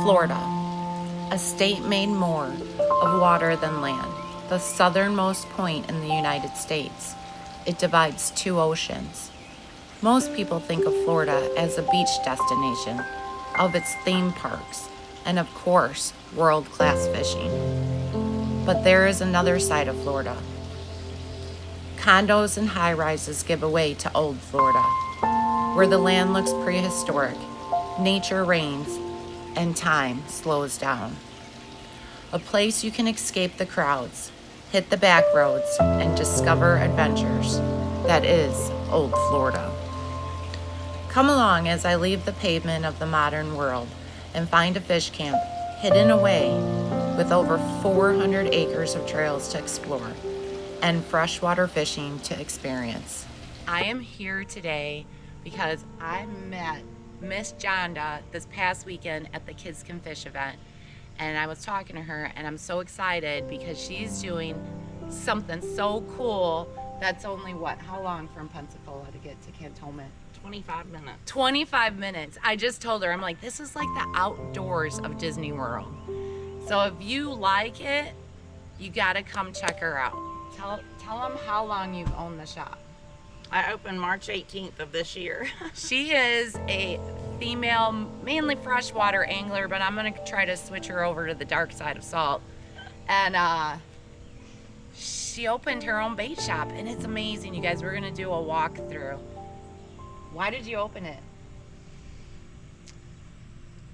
Florida, a state made more of water than land, the southernmost point in the United States. It divides two oceans. Most people think of Florida as a beach destination, of its theme parks, and of course, world-class fishing. But there is another side of Florida. Condos and high-rises give away to old Florida, where the land looks prehistoric, nature reigns, and time slows down. A place you can escape the crowds, hit the back roads, and discover adventures. That is old Florida. Come along as I leave the pavement of the modern world and find a fish camp hidden away with over 400 acres of trails to explore and freshwater fishing to experience. I am here today because I met Miss Jonda this past weekend at the Kids Can Fish event, and I was talking to her, and I'm so excited because she's doing something so cool that's only how long from Pensacola to get to Cantonment? 25 minutes. 25 minutes. I just told her, I'm like, this is like the outdoors of Disney World. So if you like it, you gotta come check her out. Tell them how long you've owned the shop. I opened March 18th of this year. She is a female, mainly freshwater angler, but I'm gonna try to switch her over to the dark side of salt. And she opened her own bait shop, and it's amazing, you guys. We're gonna do a walkthrough. Why did you open it?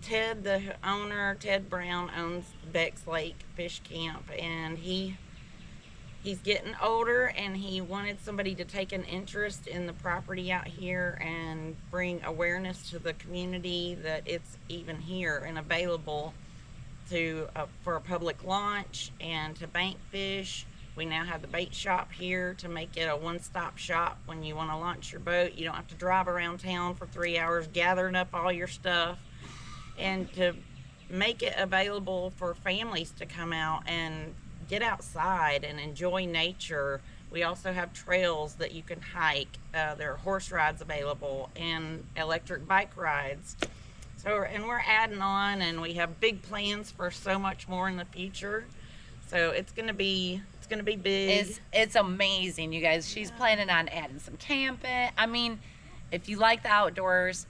Ted, the owner, Ted Brown, owns Becks Fish Camp, and he's getting older, and he wanted somebody to take an interest in the property out here and bring awareness to the community that it's even here and available to for a public launch and to bank fish. We now have the bait shop here to make it a one-stop shop when you want to launch your boat. You don't have to drive around town for 3 hours gathering up all your stuff, and to make it available for families to come out and get outside and enjoy nature. We also have trails that you can hike. There are horse rides available and electric bike rides. And we're adding on, and we have big plans for so much more in the future. So it's gonna be big. It's amazing, you guys. She's planning on adding some camping. I mean, if you like the outdoors,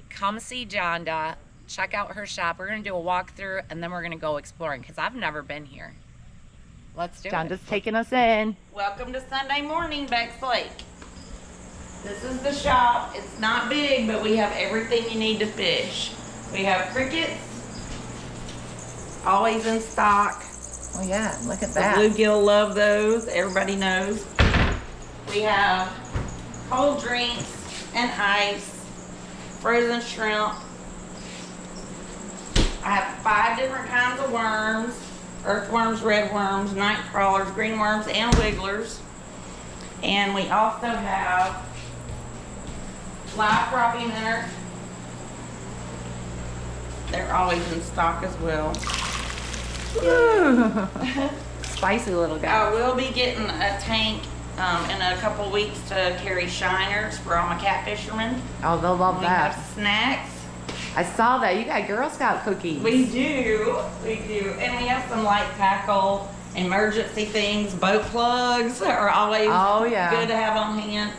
come see Jonda. Check out her shop. We're gonna do a walkthrough, and then we're gonna go exploring because I've never been here. Let's do it. Jonda's taking us in. Welcome to Sunday morning, Becks Lake. This is the shop. It's not big, but we have everything you need to fish. We have crickets, always in stock. Oh yeah, look at The that. bluegill love those, everybody knows. We have cold drinks and ice, frozen shrimp. I have 5 different kinds of worms: earthworms, red worms, night crawlers, green worms, and wigglers. And we also have live crappie minnows. They're always in stock as well. Spicy little guy. I will be getting a tank in a couple weeks to carry shiners for all my catfishermen. Oh, they'll love We that. have snacks. I saw that. You got Girl Scout cookies. We do. And we have some light tackle, emergency things. Boat plugs are always good to have on hand.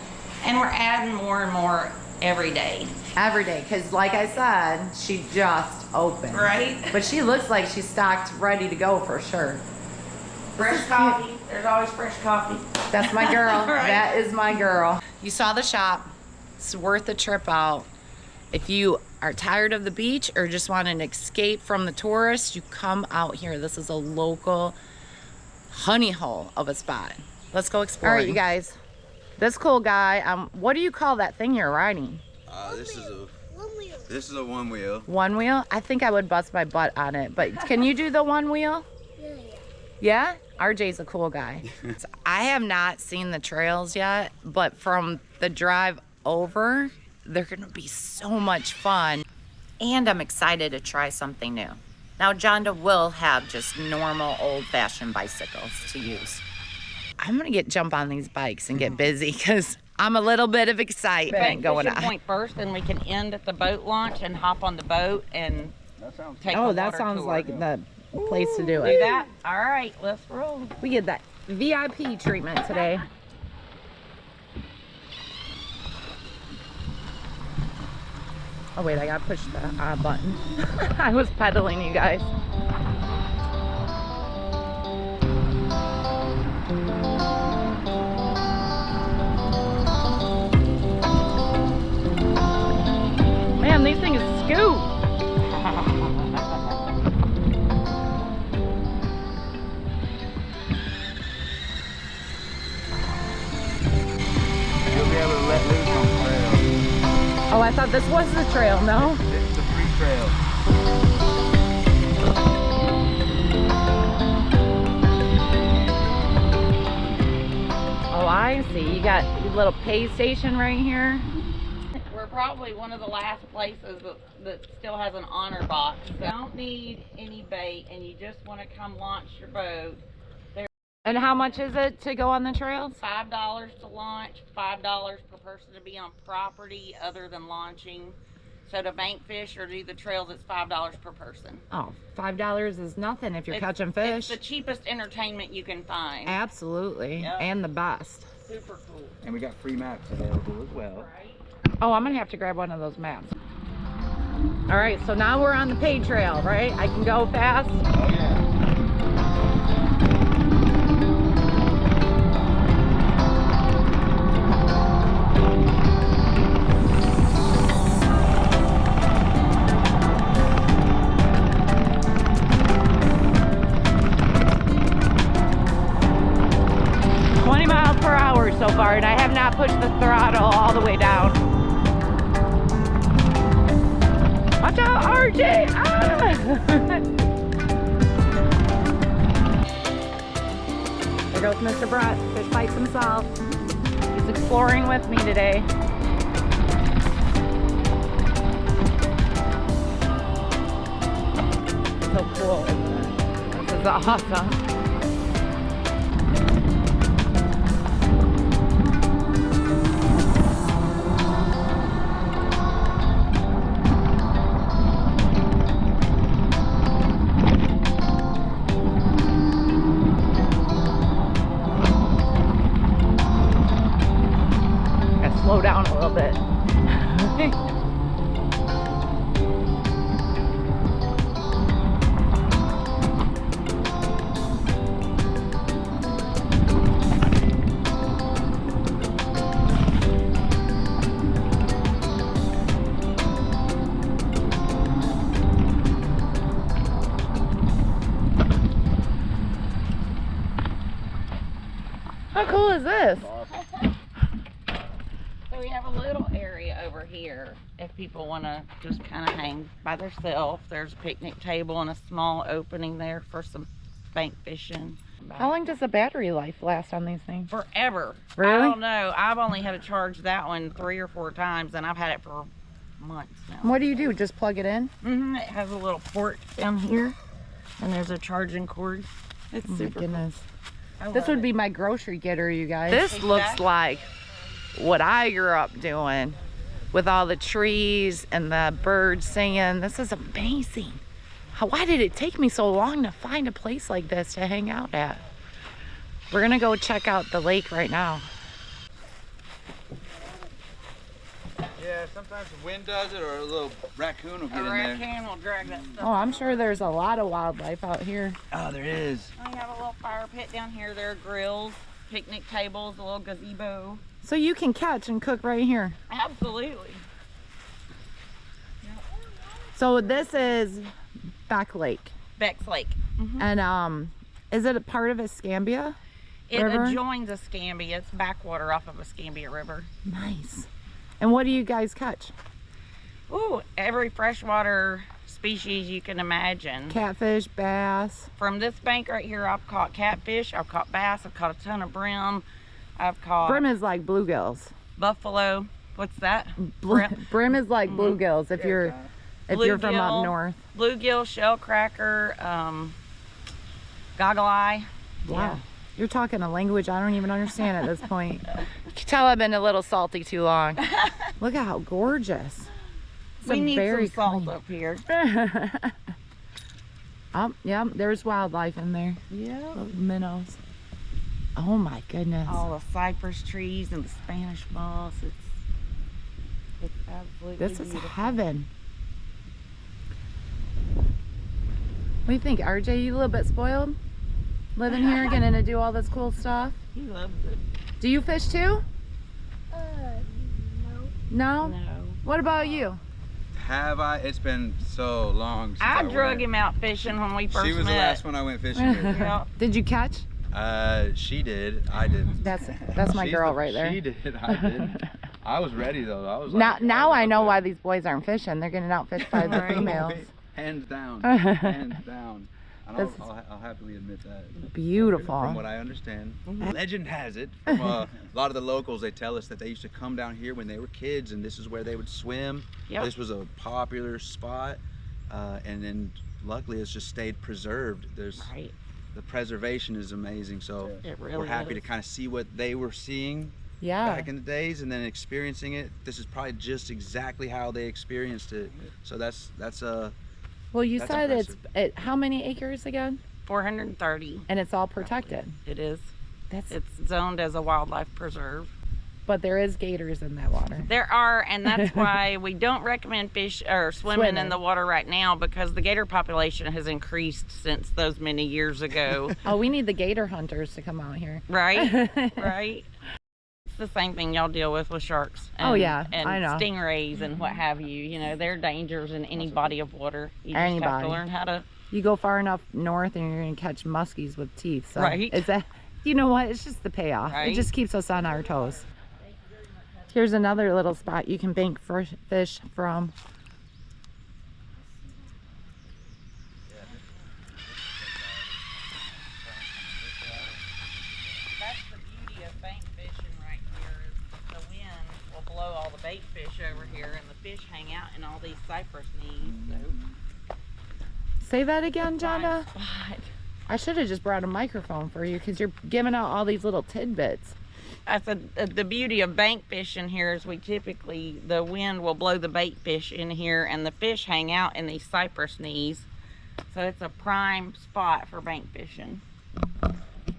And we're adding more and more every day. Every day, because like I said, she just opened. Right? But she looks like she's stocked, ready to go for sure. Fresh coffee. There's always fresh coffee. That's my girl. Right. That is my girl. You saw the shop. It's worth a trip out. If you are tired of the beach or just want an escape from the tourists, you come out here. This is a local honey hole of a spot. Let's go explore. All right, you guys. This cool guy, what do you call that thing you're riding? This is a one wheel. One wheel? I think I would bust my butt on it, but can you do the one wheel? Yeah? RJ's a cool guy. I have not seen the trails yet, but from the drive over, they're gonna be so much fun. And I'm excited to try something new. Now, Jonda will have just normal old-fashioned bicycles to use. I'm gonna jump on these bikes and get busy because I'm a little bit of excitement going on. Point first, and we can end at the boat launch and hop on the boat and That sounds Take Oh, a that water sounds tour. like the place to do Do it. that? All right, let's roll. We get that VIP treatment today. Oh wait, I gotta push the button. I was pedaling, you guys. Man, these things scoop. You'll be able to let loose on the trail. Oh, I thought this was the trail, no? This is the free trail. Oh, I see. You got your little pay station right here. We're probably one of the last places that still has an honor box. So you don't need any bait and you just want to come launch your boat. And how much is it to go on the trails? $5 to launch, $5 per person to be on property other than launching. So to bank fish or do the trails, it's $5 per person. Oh, $5 is nothing if you're catching It's fish. the cheapest entertainment you can find. Absolutely. Yep. And the best. Super cool. And we got free maps available as well. Right? Oh, I'm gonna have to grab one of those maps. All right, so now we're on the pay trail, right? I can go fast. Oh yeah. 20 miles per hour so far, and I have not pushed the throttle all the way down. Watch out, RJ! Ah! There goes Mr. Brett, fish bites himself. He's exploring with me today. So cool, isn't it? This is awesome. Slow down a little bit. How cool is this? So we have a little area over here if people want to just kind of hang by themselves. There's a picnic table and a small opening there for some bank fishing. How long does the battery life last on these things? Forever. Really? I don't know. I've only had to charge that one 3 or 4 times and I've had it for months now. What do you do? Just plug it in? It has a little port down here and there's a charging cord. It's Oh my super goodness. cool. This would be my grocery getter, you guys. This Exactly. looks like what I grew up doing with all the trees and the birds singing. This is amazing. Why did it take me so long to find a place like this to hang out at? We're gonna go check out the lake right now. Yeah, sometimes the wind does it or a little raccoon will get A in there. raccoon will drag that stuff. Oh, I'm sure there's a lot of wildlife out here. Oh, there is. We have a little fire pit down here. There are grills, picnic tables, a little gazebo. So you can catch and cook right here. Absolutely. So this is Back Lake. Becks Lake. And is it a part of Escambia It River? adjoins Escambia. It's backwater off of Escambia River. Nice. And what do you guys catch? Ooh, every freshwater species you can imagine. Catfish, bass. From this bank right here, I've caught catfish, I've caught bass, I've caught a ton of brim, I've caught Brim is like bluegills. buffalo. What's that? Brim. Brim is like bluegills if you're from up Bluegill. north. Bluegill, shellcracker, goggle eye. Wow. You're talking a language I don't even understand at this point. You can tell I've been a little salty too long. Look at how gorgeous. We need very some salt clean. up here. Oh, yeah, there's wildlife in there. Yeah. Little minnows. Oh my goodness. All the cypress trees and the Spanish moss. It's absolutely This is beautiful. heaven. What do you think, RJ? You a little bit spoiled? Living here, getting to do all this cool stuff? He loves it. Do you fish too? No. No? No. What about you? Have I? It's been so long since I went. drug him out fishing when we first She was met. the last one I went fishing with. Yeah. Did you catch? She did. I didn't. That's my She's girl the- right there. She did. I didn't. I was ready though. I was Now, like, now was I up know there. why these boys aren't fishing. They're getting outfished by the females. Hands down. Hands down. And This I'll happily admit that. Beautiful. From what I understand. Legend has it, from a lot of the locals, they tell us that they used to come down here when they were kids and this is where they would swim. Yep. This was a popular spot. And then luckily it's just stayed preserved. There's Right. the preservation is amazing. So It really we're happy is. to kind of see what they were seeing Yeah. back in the days and then experiencing it. This is probably just exactly how they experienced it. So that's Well, you That's said impressive. how many acres again? 430. And it's all protected. It is. That's It's zoned as a wildlife preserve. but there is gators in that water. There are, and that's why we don't recommend fish or swimming Swimming. in the water right now, because the gator population has increased since those many years ago. Oh, we need the gator hunters to come out here. Right? Right? It's the same thing y'all deal with sharks. And, Oh, yeah, and I know. stingrays and what have you. You know, they're dangers in any body of water. You just have Anybody. to learn how to. You go far enough north and you're gonna catch muskies with teeth. So Right. it's a, you know what? It's just the payoff. It Right. just keeps us on our toes. Here's another little spot you can bank fish from. That's the beauty of bank fishing right here, is the wind will blow all the bait fish over here, and the fish hang out in all these cypress knees. So Say that again, prime Jonna. spot. I should have just brought a microphone for you because you're giving out all these little tidbits. I said the beauty of bank fishing here is the wind will blow the bait fish in here, and the fish hang out in these cypress knees. So it's a prime spot for bank fishing.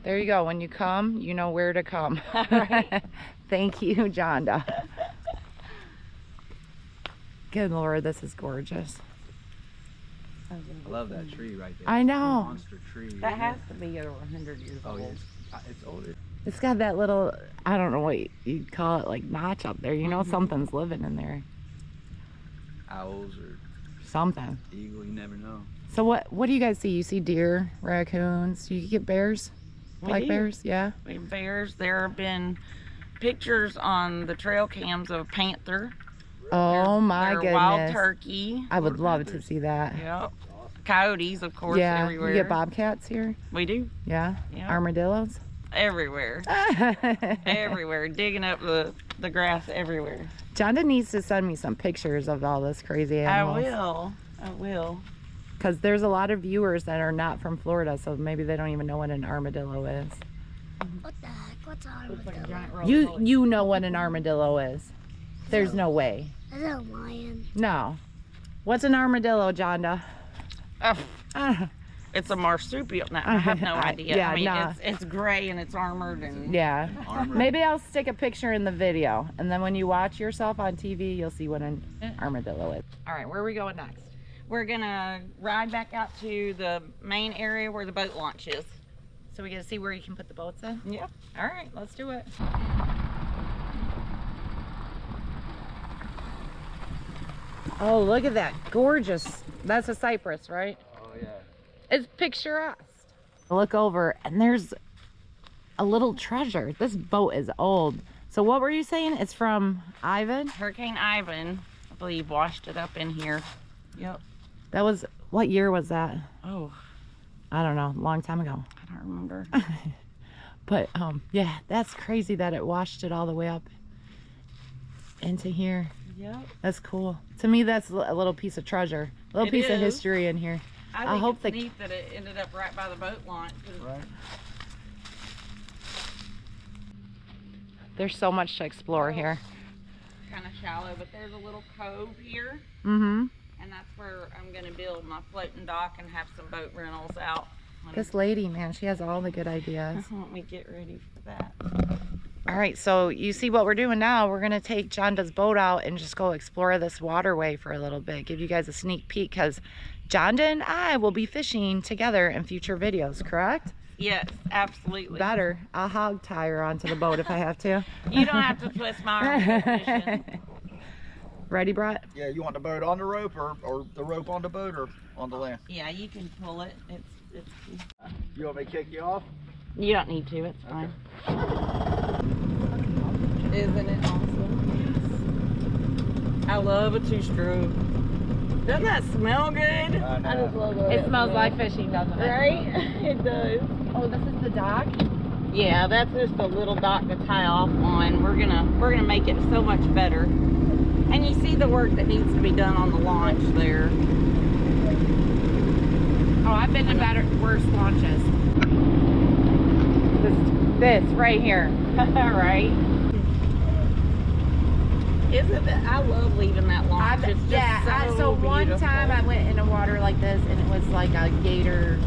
There you go. When you come, you know where to come. Right. Thank you, Jonda. Good Lord, this is gorgeous. I love that tree right there. I know. Monster tree. That has to be over 100 years Oh old. yeah, it's older. It's got that little, I don't know what you'd call it, like notch up there. You know, something's living in there. Owls or Something. eagle, you never know. So what do you guys see? You see deer, raccoons? You get bears? We Black do. bears? Yeah. We have bears. There have been pictures on the trail cams of panther. Oh my There are goodness. wild turkey. I would Or love to panthers. see that. Yep. Coyotes, of course, Yeah. everywhere. You get bobcats here? We do. Yeah. Yeah. Armadillos? Everywhere. Everywhere. Digging up the grass everywhere. Jonda needs to send me some pictures of all this crazy animals. I will. Because there's a lot of viewers that are not from Florida, so maybe they don't even know what an armadillo is. What the heck? What's on Looks like a with giant that? roly-poly. You know what an armadillo is. There's no way. Is it a lion? No. What's an armadillo, Jonda? Oh, it's a marsupial. No, I have no idea. Yeah, I mean, nah. it's gray and it's armored and Yeah. Armor. Maybe I'll stick a picture in the video, and then when you watch yourself on TV, you'll see what an armadillo is. All right, where are we going next? we're gonna ride back out to the main area where the boat launch is. So we get to see where you can put the boats in? Yep. All right, let's do it. Oh, look at that. Gorgeous. That's a cypress, right? Oh yeah. It's picturesque. Look over, and there's a little treasure. This boat is old. So what were you saying? It's from Ivan? Hurricane Ivan, I believe, washed it up in here. Yep. That was, what year was that? Oh, I don't know, a long time ago. I don't remember. But yeah, that's crazy that it washed it all the way up into here. Yep. That's cool. To me, that's a little piece of treasure, a little It piece of is. history in here. I I think hope it's the- neat that it ended up right by the boat launch. 'Cause Right. There's so much to explore here. kind of shallow, but there's a little cove here. Mm-hmm. And that's where I'm gonna build my floating dock and have some boat rentals out. This lady, man, she has all the good ideas. Let me get ready for that. All right, so you see what we're doing now. We're gonna take Jonda's boat out and just go explore this waterway for a little bit, give you guys a sneak peek, because Jonda and I will be fishing together in future videos, correct? Yes, absolutely. Better. I'll hog tie her onto the boat if I have to. You don't have to twist my arm to go fishing. Ready, Brett? Yeah, you want the boat on the rope or the rope on the boat or on the land? Yeah, you can pull it. It's You want me to kick you off? You don't need to, it's fine. Isn't it awesome? Yes. I love a two-stroke. Doesn't that smell good? I just love It smells like fishing, doesn't it? Right? It does. Oh, this is the dock? Yeah, that's just a little dock to tie off on. We're gonna make it so much better. And you see the work that needs to be done on the launch there. Oh, I've been in worse launches. This right here. Right? Isn't it? I love leaving that launch. It's just so one beautiful. time I went in a water like this and it was like a gator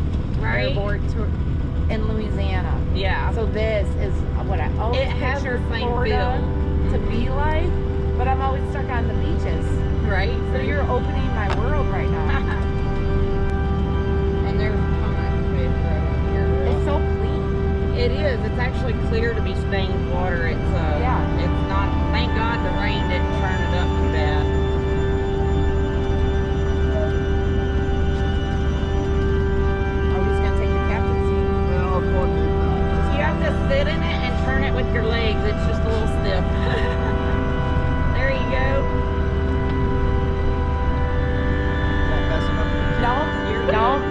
airboard tour in Louisiana. Yeah. So this is what I always It has the pictured same Florida feel. to be like, but I'm always stuck on the beaches. Right? So you're opening my world right now. And there's a ton of fish right up here. It's so clean. It is. It's actually clear to be stained water. It's It's not. Thank God the rain didn't turn it up too bad. Are we just gonna take the captain's seat? Well, of course You have to sit in it and turn it with your legs. It's just a little stiff. There you go. not messing up. No, You're no. good.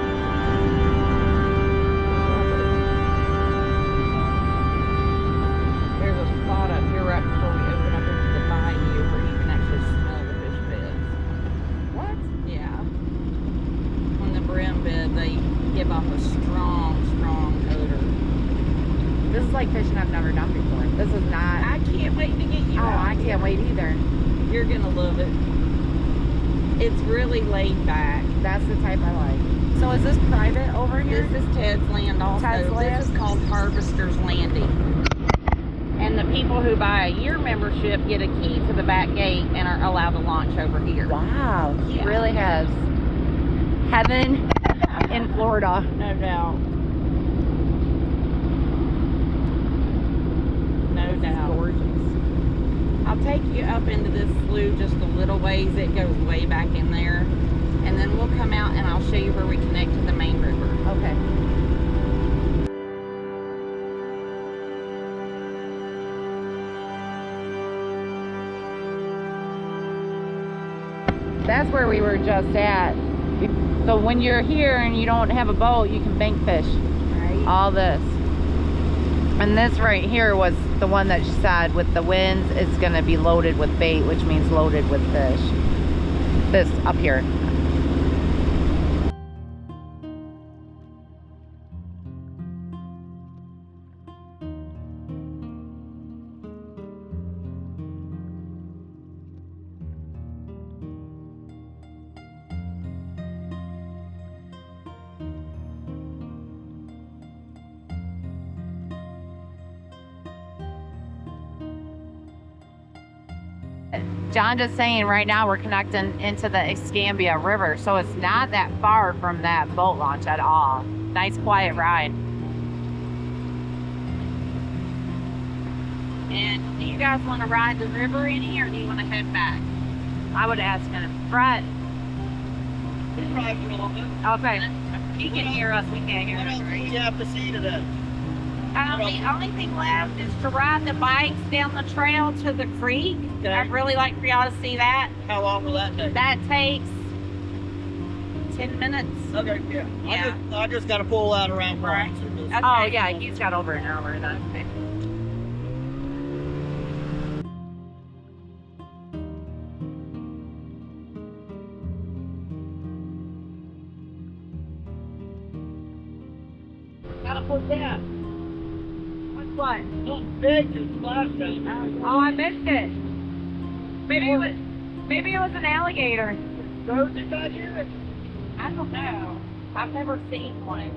There's a spot up here right before we open up into the bayou where you can actually smell the fish beds. What? Yeah. On the brim bed, they give off a strong, strong odor. This is like fishing I've never done before. This is not. I can't wait to get you Oh, out I here. can't wait either. You're gonna love it. It's really laid back. That's the type I like. So is this private over here? This is Ted's land also. Ted's land? This is called Harvester's Landing. And the people who buy a year membership get a key to the back gate and are allowed to launch over here. Wow, he Yeah. really has heaven in Florida. No doubt. No doubt. Gorgeous. I'll take you up into this slough just a little ways. It goes way back in there. And then we'll come out and I'll show you where we connect to the main river. Okay. That's where we were just at. So when you're here and you don't have a boat, you can bank fish. Right? All this. And this right here was the one that she said with the winds, it's going to be loaded with bait, which means loaded with fish. This up here. John just saying right now we're connecting into the Escambia River, so it's not that far from that boat launch at all. Nice quiet ride. And do you guys want to ride the river any, or do you want to head back? I would ask him. Brett. Okay. He can hear us, we can't hear him. Right? You have to see today. The only thing left is to ride the bikes down the trail to the creek. Okay. I'd really like for y'all to see that. How long will that take? That takes 10 minutes. Okay, yeah. Yeah. I just got to pull out around Right. Bronx. Okay. Oh yeah, he's got over an hour then. Okay. Gotta put that. What's what? Big as last time. Oh, I missed it. Maybe it was an alligator. roads back here? I don't know. I've never seen one.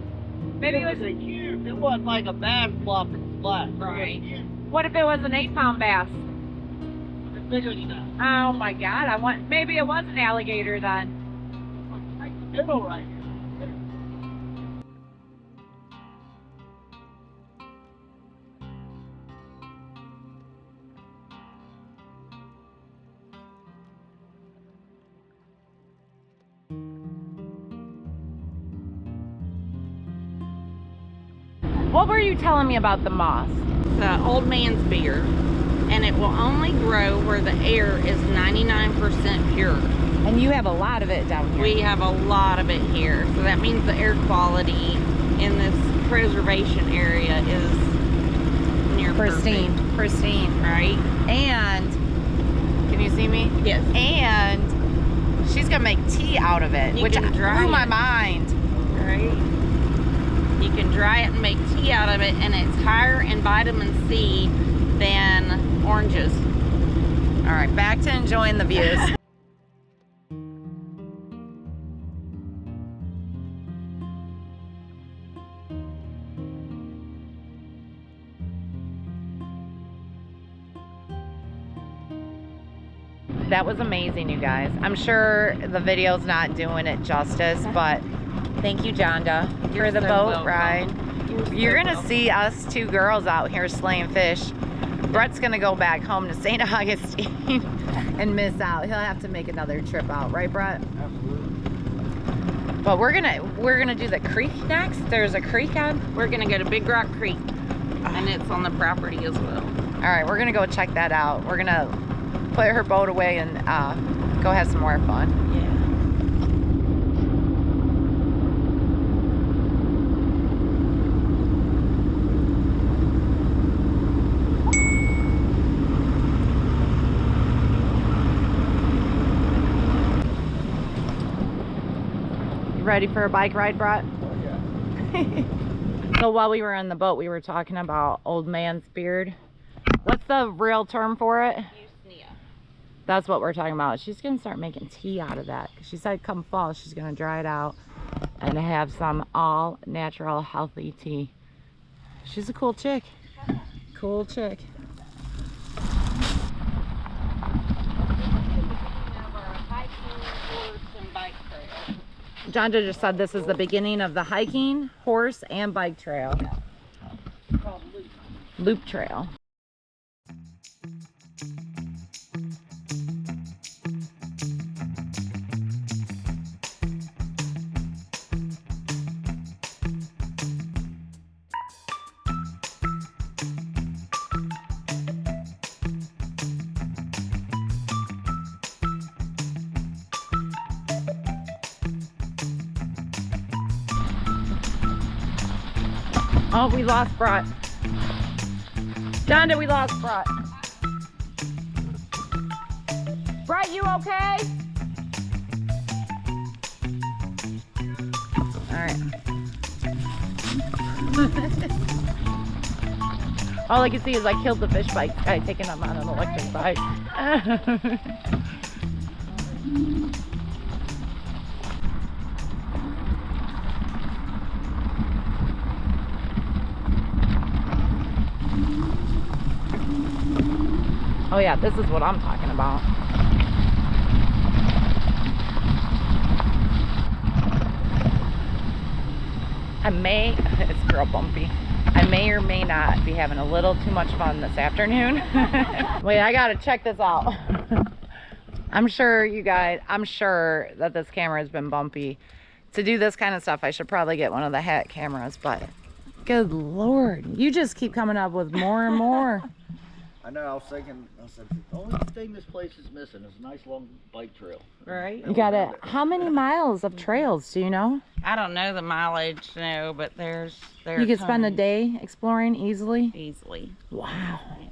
Maybe it was a huge. It wasn't like a bass flopping splash. Right. What if it was an 8-pound bass? It's bigger than that. Oh my God! Maybe it was an alligator then. Right in the middle right here. What were you telling me about the moss? The old man's beard, and it will only grow where the air is 99% pure. And you have a lot of it down here. We have a lot of it here, so that means the air quality in this preservation area is near pristine, perfect, pristine. right? And can you see me? Yes. And she's gonna make tea out of it, You which can dry blew my it. mind. Right. You can dry it and make tea out of it, and it's higher in vitamin C than oranges. All right, back to enjoying the views. That was amazing, you guys. I'm sure the video's not doing it justice, but thank you, Jonda, for the so boat welcome. ride. You're gonna see us two girls out here slaying fish. Brett's gonna go back home to St. Augustine and miss out. He'll have to make another trip out, right, Brett? Absolutely. But we're gonna do the creek next. There's a creek on. We're gonna go to Big Rock Creek, and it's on the property as well. All right, we're gonna go check that out. We're gonna put her boat away and go have some more fun. Yeah. You ready for a bike ride, Brett? Oh, yeah. So while we were on the boat, we were talking about old man's beard. What's the real term for it? That's what we're talking about. She's gonna start making tea out of that. She said come fall, she's gonna dry it out and have some all natural healthy tea. She's a cool chick. Cool chick. Jonda just said this is the beginning of the hiking, horse, and bike trail. Loop trail. Oh, we lost Brett. Jonda, we lost Brett. Brett, you okay? All right. All I can see is I killed the fish bike guy taking him on an electric bike. Oh yeah, this is what I'm talking about. It's girl bumpy. I may or may not be having a little too much fun this afternoon. Wait, I gotta check this out. I'm sure that this camera has been bumpy. To do this kind of stuff, I should probably get one of the hat cameras, but good Lord, you just keep coming up with more and more. I know, I was thinking, I said, the only thing this place is missing is a nice long bike trail. Right? You got it. How many miles of trails do you know? I don't know the mileage, no, but there You could spend a day exploring easily. easily. Wow. Yeah.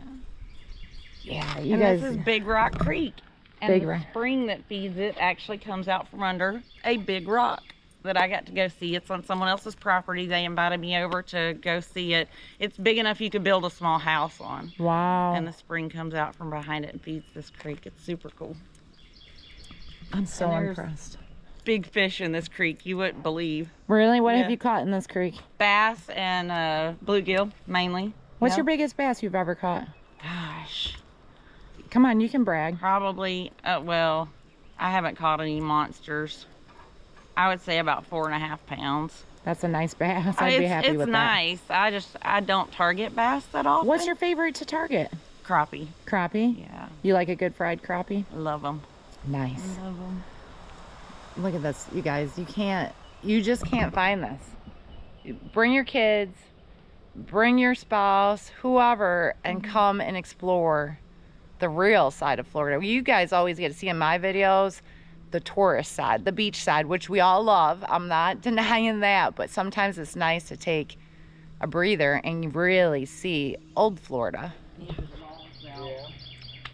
Yeah, you And guys. this is Big Rock Creek. And Big the Rock. spring that feeds it actually comes out from under a big rock that I got to go see. It's on someone else's property. They invited me over to go see it. It's big enough you could build a small house on. Wow. And the spring comes out from behind it and feeds this creek. It's super cool. I'm so And there's impressed. big fish in this creek, you wouldn't believe. Really? What Yeah. have you caught in this creek? Bass and bluegill, mainly. What's Yeah. your biggest bass you've ever caught? Gosh, Come on, you can brag. probably, well, I haven't caught any monsters. I would say about 4.5 pounds. That's a nice bass. I'd be happy with that. It's nice. I don't target bass that often. What's your favorite to target? Crappie? Crappie? Yeah, You like a good fried crappie? love them. Nice. Love them. Look at this, you guys. You just can't find this. Bring your kids, bring your spouse, whoever, and come and explore the real side of Florida. You guys always get to see in my videos the tourist side, the beach side, which we all love. I'm not denying that, but sometimes it's nice to take a breather and really see old Florida.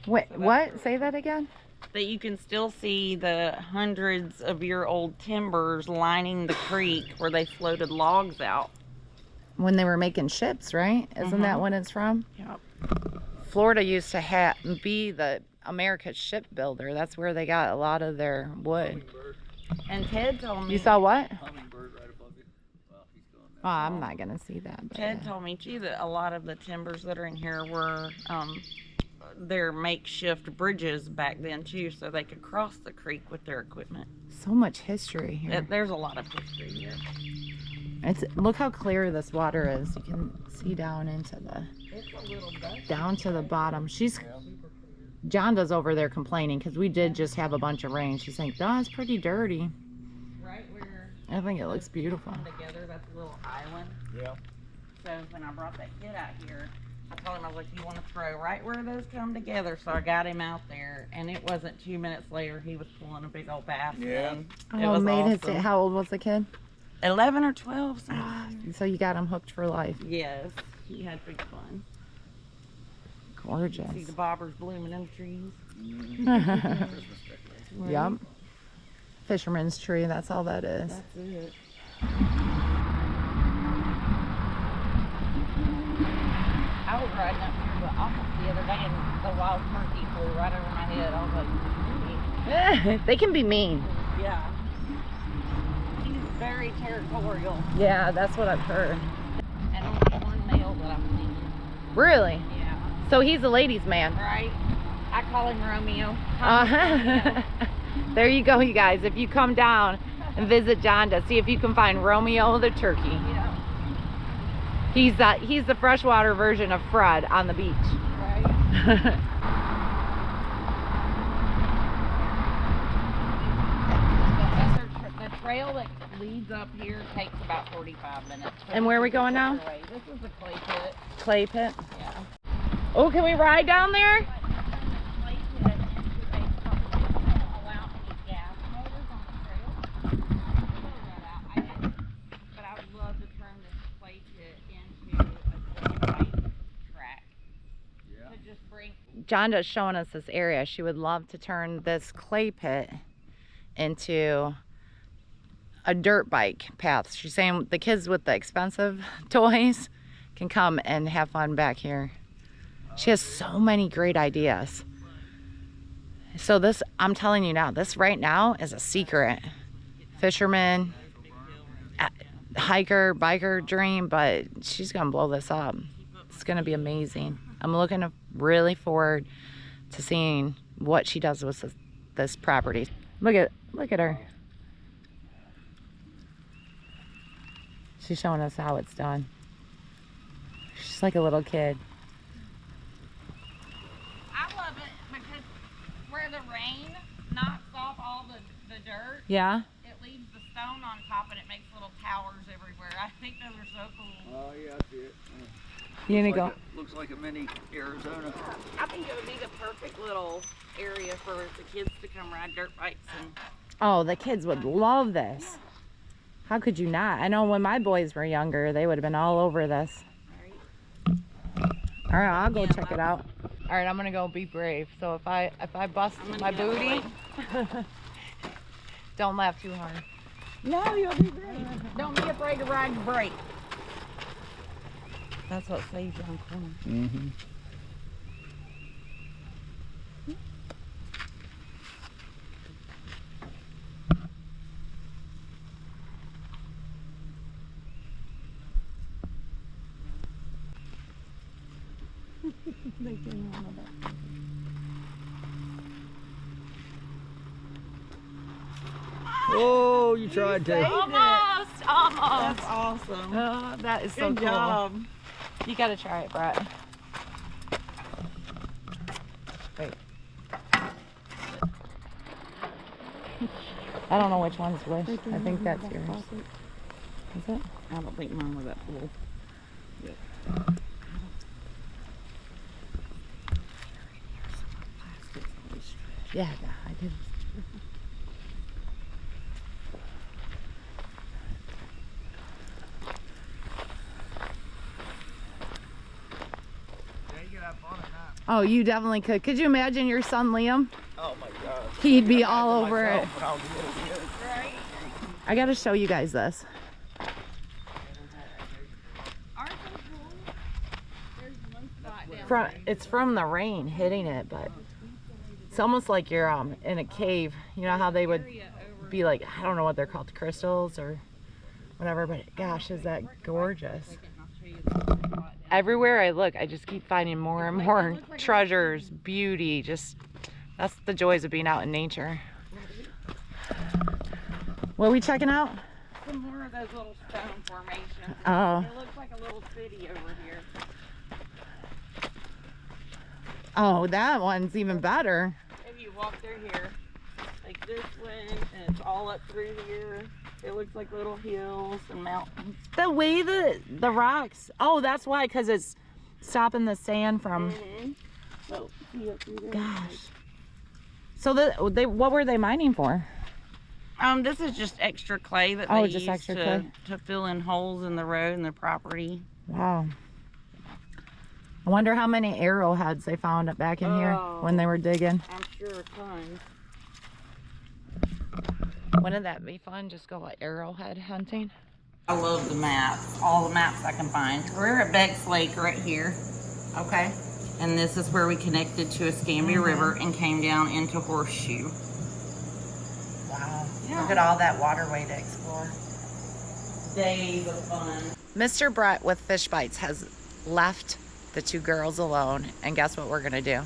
Wait, what? Say that again? That you can still see the hundreds of year old timbers lining the creek where they floated logs out. When they were making ships, right? Isn't that when it's from? Yep. Florida used to be the America's shipbuilder. That's where they got a lot of their wood. And Ted told me. You saw what? Hummingbird right above you. Well, he's going Oh, I'm not gonna see that. But Ted told me too that a lot of the timbers that are in here were their makeshift bridges back then too, so they could cross the creek with their equipment. so much history here. There's a lot of history here. Look how clear this water is. You can see down into It's a little dusty. down to the bottom. Jonda's over there complaining because we did just have a bunch of rain. She's like, "No, it's pretty dirty." Right where I think it looks beautiful. come together, that's a little island. Yeah. So when I brought that kid out here, I told him, I was like, you want to throw right where those come together? So I got him out there, and it wasn't 2 minutes later, he was pulling a big old bass. Yeah. in. It Oh, was made his awesome. How old was the kid? 11 or 12, something. So you got him hooked for life. Yes, he had big fun. See Gorgeous. the bobbers blooming in the trees. Yep. Fisherman's tree. That's all that is. That's it. I was riding up here to the office the other day, and the wild turkey flew right over my head. I was like, They can be mean. yeah. He's very territorial, Yeah, that's what I've heard. and only one male that I've seen. Really? Yeah. So he's a ladies' man. Right? I call him Romeo. There you go, you guys. If you come down and visit Jonda, see if you can find Romeo the turkey. Yeah. He's the freshwater version of Fred on the beach. Right? The trail that leads up here takes about 45 minutes. And where are we going now? This is the clay pit. Clay pit. Yeah. Oh, can we ride down there? Clay pit is a company that don't allow any gas motors on the trail. I didn't, but I would love to turn this clay pit into a bike track. Yeah. To just bring. Jonda's showing us this area. She would love to turn this clay pit into a dirt bike path. She's saying the kids with the expensive toys can come and have fun back here. She has so many great ideas. So this, I'm telling you now, this right now is a secret. Fisherman, hiker, biker dream, but she's gonna blow this up. It's gonna be amazing. I'm looking really forward to seeing what she does with this property. Look at her. She's showing us how it's done. She's like a little kid. I love it because where the rain knocks off all the dirt, Yeah? it leaves the stone on top and it makes little towers everywhere. I think those are so cool. Oh yeah, I see it. You need to go. Looks like a mini Arizona. I think it would be the perfect little area for the kids to come ride dirt bikes and Oh, the kids would love this. How could you not? I know when my boys were younger, they would have been all over this. All right, I'll go check it out. All right, I'm gonna go be brave. So if I bust my booty, don't laugh too hard. no, you'll be great. Don't be afraid to ride the brake. That's what saves you on corner. Mm-hmm. Oh, you tried to. Almost. That's awesome. Oh, that is so Good cool. job. You gotta try it, Brett. Wait. I don't know which one's which. I think that's yours. Is it? I don't think mine was that full. Yeah, I did. Oh, you definitely could. Could you imagine your son Liam? Oh my God. He'd be all over it. I gotta show you guys this. It's from the rain hitting it, but it's almost like you're in a cave. You know how they would be like, I don't know what they're called, crystals or whatever, but gosh, is that gorgeous. Everywhere I look, I just keep finding more and more treasures, beauty, just, that's the joys of being out in nature. What are we checking out? Some more of those little stone formations. Oh. It looks like a little city over here. Oh, that one's even better. If you walk through here, like this way, and it's all up through here. It looks like little hills and mountains. The way the rocks, oh, that's why, because it's stopping the sand from, Oh, see up through there. gosh. So what were they mining for? This is just extra clay that Oh, they just use extra clay. to fill in holes in the road and the property. Wow. I wonder how many arrowheads they found back in here when they were digging. I'm sure tons. Wouldn't that be fun? Just go like arrowhead hunting? I love the maps, all the maps I can find. We're at Becks Lake right here. Okay. And this is where we connected to Escambia River and came down into Horseshoe. Wow. Yeah. Look at all that waterway to explore. Days of fun. Mr. Brett with Fish Bites has left the two girls alone, and guess what we're gonna do?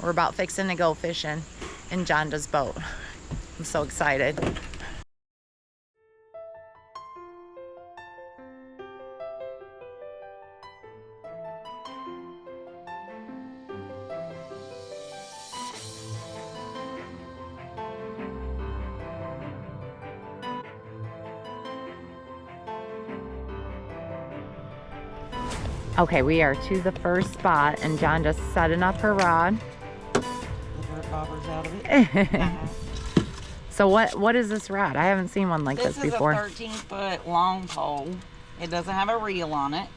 We're about fixing to go fishing in Jonda's boat. I'm so excited. Okay, we are to the first spot, and John just setting up her rod. Bobbers out of it. So what is this rod? I haven't seen one like this before. This is a 13-foot long pole. It doesn't have a reel on it.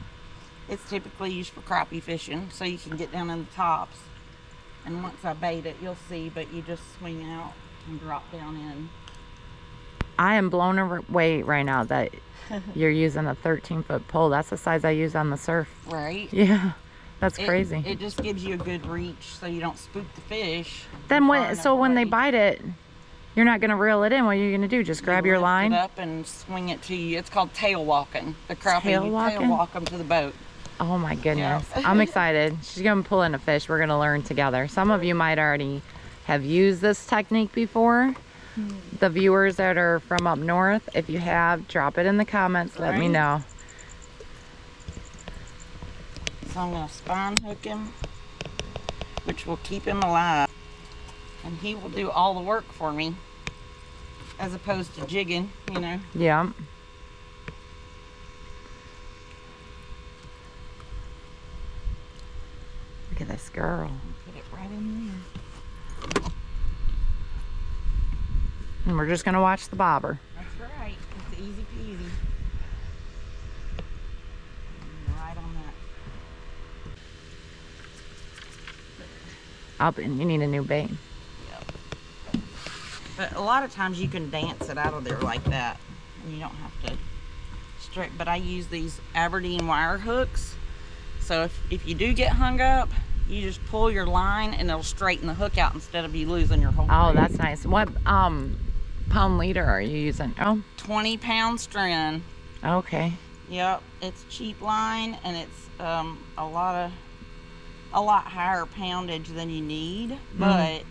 It's typically used for crappie fishing, so you can get down in the tops. And once I bait it, you'll see, but you just swing out and drop down in. I am blown away right now that you're using a 13-foot pole. That's the size I use on the surf. Right? Yeah, that's crazy. It just gives you a good reach so you don't spook the fish. Then far when they enough away. bite it, you're not gonna reel it in. What are you gonna do? Just grab your Lift line? it up and swing it to you. It's called tail walking. The crappie, Tail you walking? tail walk them to the boat. Oh my goodness. Yeah. I'm excited. She's gonna pull in a fish. We're gonna learn together. Some of you might already have used this technique before. The viewers that are from up north, if you have, drop it in the comments. Let me Right. know. So I'm going to spine hook him, which will keep him alive. And he will do all the work for me, as opposed to jigging, you know. Yeah. Look at this girl. Put it right in there. And we're just gonna watch the bobber. That's right. It's easy peasy. Right on that. Up, and you need a new bait. But a lot of times you can dance it out of there like that. And you don't have to straight. But I use these Aberdeen wire hooks. So if you do get hung up, you just pull your line and it'll straighten the hook out instead of you losing your whole Oh, reel. that's nice. What pound leader are you using? Oh, 20-pound strand. okay. Yep, it's cheap line and it's a lot of a lot higher poundage than you need, but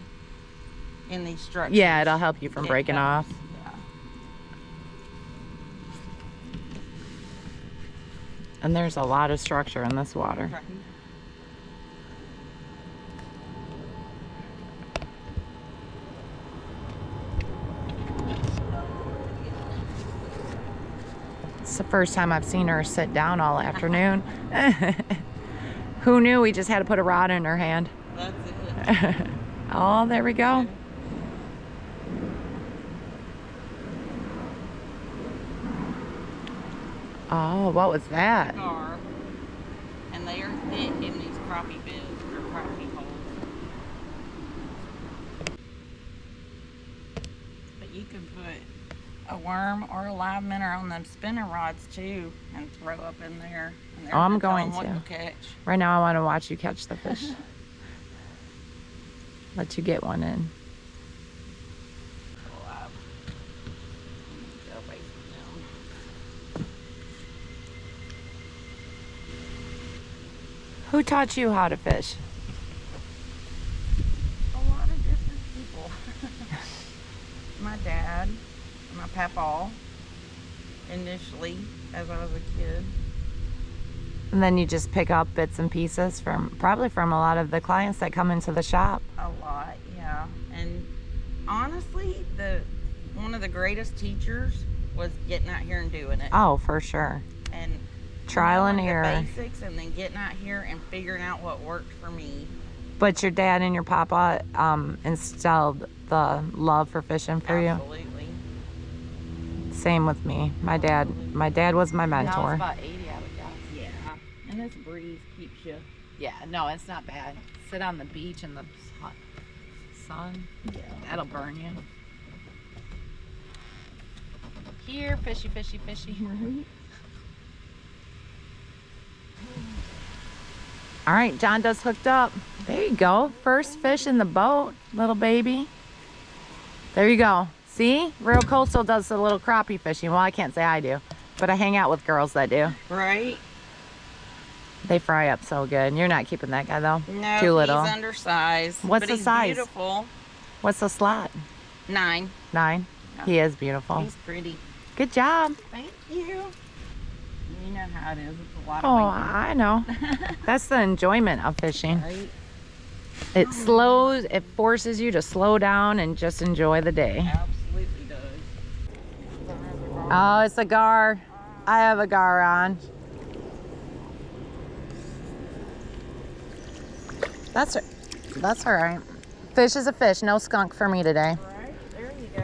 in these structures. Yeah, it'll help you from breaking off. Yeah. And there's a lot of structure in this water. Right. It's the first time I've seen her sit down all afternoon. Who knew we just had to put a rod in her hand? That's it. Oh, there we go. Oh, what was that? Gar, and they are thick in these crappie beds or crappie holes. But you can put a worm or a live minnow on them spinner rods too, and throw up in there. And Oh, I'm they're going telling to. what you'll catch. Right now I want to watch you catch the fish. Let you get one in. Alive. Get away from them. Who taught you how to fish? A lot of different people. My dad, my papa, initially, as I was a kid. And then you just pick up bits and pieces from, probably from a lot of the clients that come into the shop. A lot, yeah. And honestly, one of the greatest teachers was getting out here and doing it. Oh, for sure. And Trial and knowing error. the basics, and then getting out here and figuring out what worked for me. But your dad and your papa instilled the love for fishing for you. Absolutely. Same with me. My dad was my mentor. About 80, I would guess. Yeah. And this breeze keeps you. Yeah, no, it's not bad. Sit on the beach in the sun. Yeah. That'll burn you. Here, fishy, fishy, fishy. Right. All right, John does hooked up. There you go. First fish in the boat, little baby. There you go. See? Real Coastal does the little crappie fishing. Well, I can't say I do, but I hang out with girls that do. Right. They fry up so good. You're not keeping that guy though? No, Too little. he's undersized. What's but the he's size? Beautiful. What's the slot? 9. 9? Yeah. He is beautiful. He's pretty. Good job. Thank you. You know how it is. It's a lot Oh, of winking. I know. That's the enjoyment of fishing. Right? It slows, it forces you to slow down and just enjoy the day. Absolutely does. Oh, it's a gar. I have a gar on. That's all right. Fish is a fish. No skunk for me today. Right, there you go.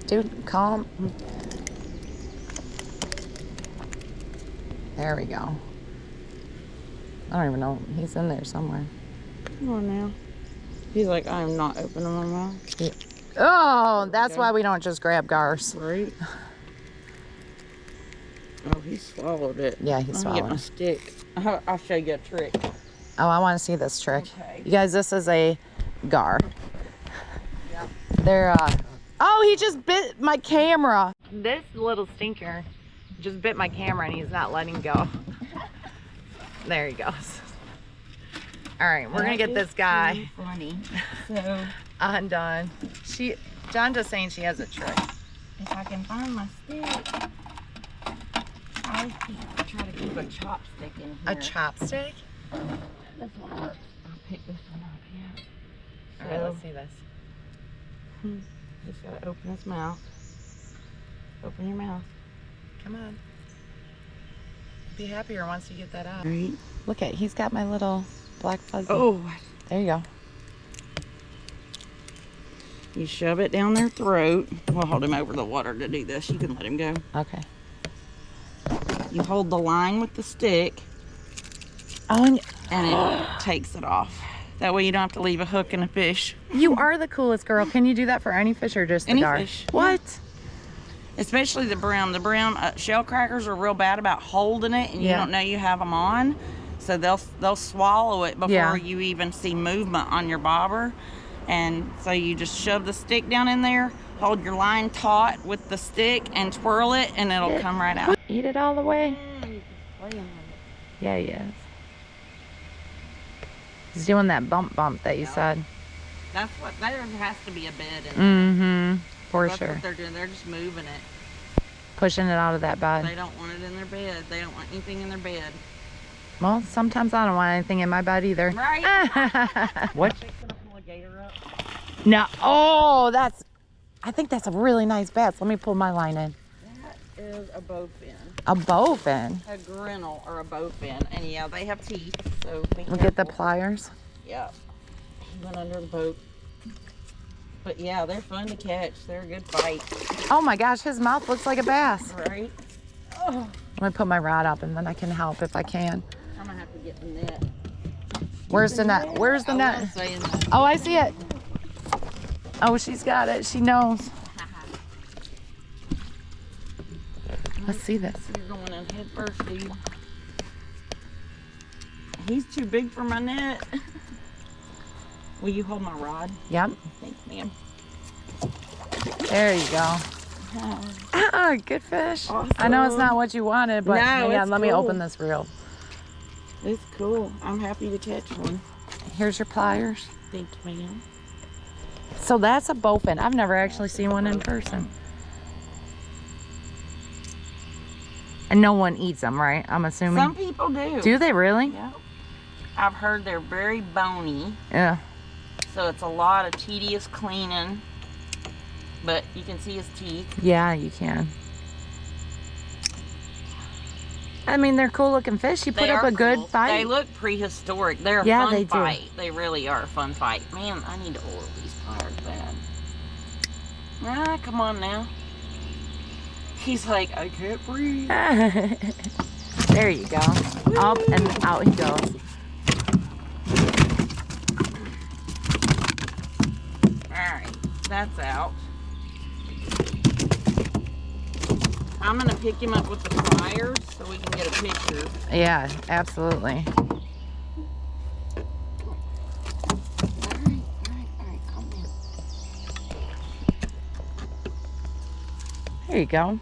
Dude, calm. There we go. I don't even know. He's in there somewhere. Come on now. He's like, I'm not opening my mouth. Oh, that's why we don't just grab gars. Right. Oh, he swallowed it. Yeah, he Let me swallowed get my it. stick. I'll show you a trick. Oh, I want to see this trick. Okay. You guys, this is a gar. Yep. They're, oh, he just bit my camera. This little stinker just bit my camera and he's not letting go. There he goes. All right, we're gonna get this guy Funny. So, undone. John just saying she has a trick. if I can find my stick, I try to keep a chopstick in here. A chopstick? This one works. I'll pick this one up here. All right, let's see this. Just gotta open his mouth. Open your mouth. Come on. Be happier once you get that out. Right. Look at, he's got my little black fuzzy. Oh, There you go. you shove it down their throat. We'll hold him over the water to do this. You can let him go. Okay. You hold the line with the stick, Oh, and it takes it off. That way you don't have to leave a hook in a fish. you are the coolest girl. Can you do that for any fish or just the Any gar? fish. What? Especially the brown. The brown shell crackers are real bad about holding it, and you Yeah. don't know you have them on. So they'll swallow it before Yeah. you even see movement on your bobber. And so you just shove the stick down in there, hold your line taut with the stick, and twirl it, and it'll come right out. Eat it all the way. playing with it. Yeah, he is. He's doing that bump that you said. That's what, there has to be a bed in there. Mm-hmm. For That's sure. what they're doing. They're just moving it. Pushing it out of that bed. They don't want it in their bed. They don't want anything in their bed. Well, sometimes I don't want anything in my bed either. Right? What? Fixing to pull a gator up. No. Oh, I think that's a really nice bass. Let me pull my line in. That is a bowfin. A bowfin. A grinnell or a bowfin. And yeah, they have teeth. So be We'll get the careful. pliers. Yeah. He went under the boat. But yeah, they're fun to catch. They're a good fight. Oh my gosh, his mouth looks like a bass. Right? Oh, Let me put my rod up and then I can help if I can. I'm gonna have to get the net. Where's the net? Where's the I net? was saying that. Oh, I see it. Oh, she's got it. She knows. Let's see this. You're going in head first, dude. He's too big for my net. Will you hold my rod? Yep. Thanks, ma'am. There you go. Ah, good fish. Awesome. I know it's not what you wanted, but No, hang on, it's let me cool. open this reel. It's cool. I'm happy to catch one. Here's your pliers. Thanks, ma'am. So that's a bowfin. I've never actually seen one in person. And no one eats them, right? I'm assuming. Some people do. Do they really? Yeah. I've heard they're very bony, Yeah. so it's a lot of tedious cleaning. But you can see his teeth. Yeah, you can. I mean, they're cool looking fish. You put They up are a good cool. fight. They look prehistoric. They're a Yeah, fun they do. fight. They really are a fun fight. Man, I need to oil these pliers bad. Ah, come on now. He's like, I can't breathe. There you go. Up and out he goes. Alright, that's out. I'm gonna pick him up with the pliers so we can get a picture. Yeah, absolutely. Alright, calm down. There you go.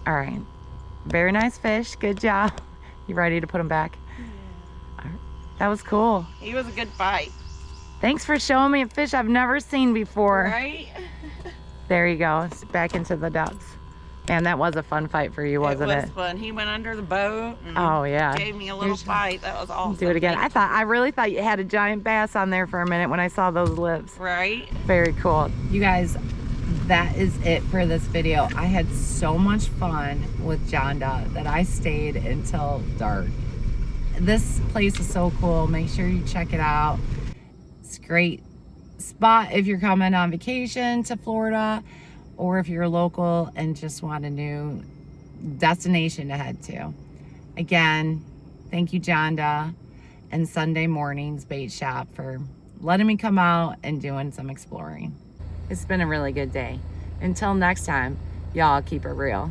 All right. Very nice fish. Good job. You ready to put them back? All right. That was cool. He was a good fight. Thanks for showing me a fish I've never seen before. Right? There you go. It's back into the ducks. Man, that was a fun fight for you, wasn't it? It was fun. He went under the boat and Oh, yeah. gave me a little fight. That was awesome. Do it again. I really thought you had a giant bass on there for a minute when I saw those lips. Right? Very cool. You guys, that is it for this video. I had so much fun with Jonda that I stayed until dark. This place is so cool. Make sure you check it out. It's a great spot if you're coming on vacation to Florida, or if you're local and just want a new destination to head to. Again, thank you, Jonda and Sunday Mornings Bait Shop, for letting me come out and doing some exploring. It's been a really good day. Until next time, y'all keep it real.